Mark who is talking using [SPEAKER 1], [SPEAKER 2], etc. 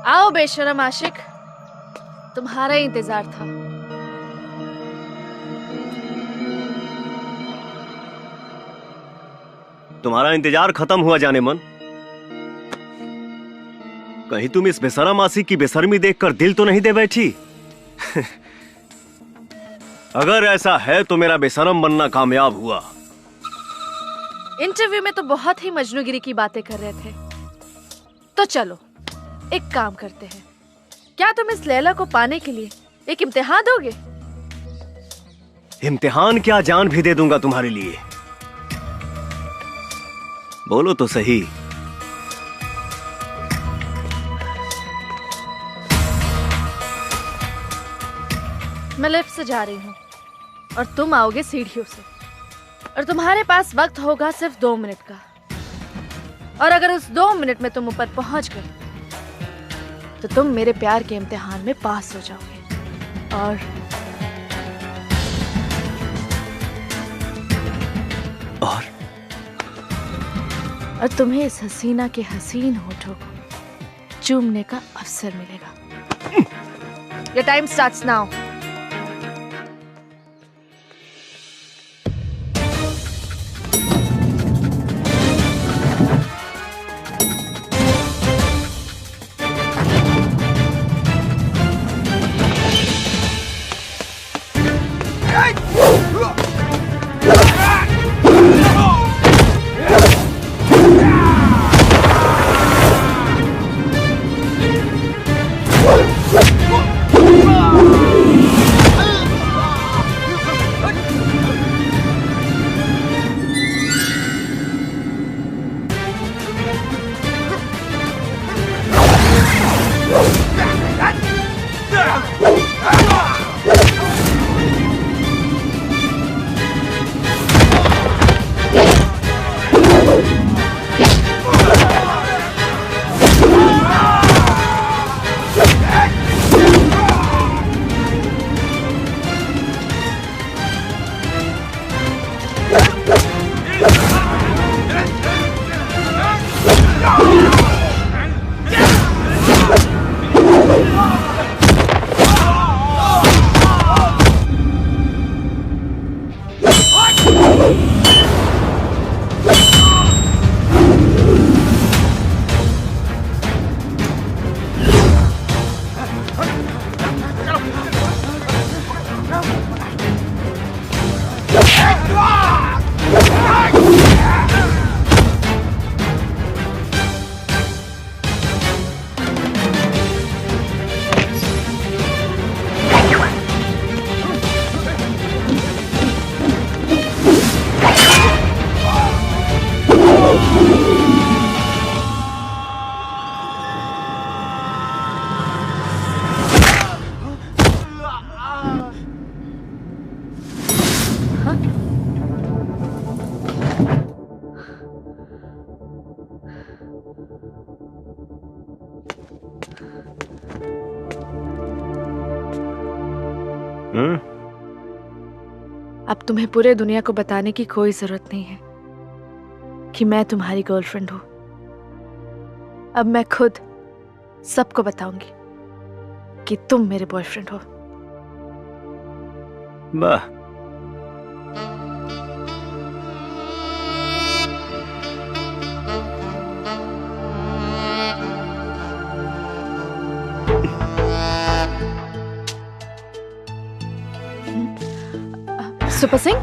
[SPEAKER 1] आओ बेशरम आशिक, तुम्हारा इंतजार था।
[SPEAKER 2] तुम्हारा इंतजार खत्म हुआ जाने मन। कहीं तुम इस बेशरम आशिक की बेशर्मी देखकर दिल तो नहीं दे बैठी? अगर ऐसा है तो मेरा बेशरम बनना कामयाब हुआ।
[SPEAKER 1] इंटरव्यू में तो बहुत ही मजनूगिरी की बातें कर रहे थे, तो चलो एक काम करते हैं। क्या तुम इस लैला को पाने के लिए एक इम्तिहान दोगे?
[SPEAKER 2] इम्तिहान क्या, जान भी दे दूंगा तुम्हारे लिए। बोलो तो सही।
[SPEAKER 1] मैं लिफ्ट से जा रही हूँ और तुम आओगे सीढ़ियों से, और तुम्हारे पास वक्त होगा सिर्फ 2 मिनट का। और अगर उस 2 मिनट में तुम ऊपर पहुंच गए तो तुम मेरे प्यार के इम्तिहान में पास हो जाओगे। और तुम्हें इस हसीना के हसीन होठों को चूमने का अवसर मिलेगा। Your time starts now. अब तुम्हें पूरे दुनिया को बताने की कोई जरूरत नहीं है कि मैं तुम्हारी गर्लफ्रेंड हूं। अब मैं खुद सबको बताऊंगी कि तुम मेरे बॉयफ्रेंड हो।
[SPEAKER 2] वाह,
[SPEAKER 1] सुपर सिंह,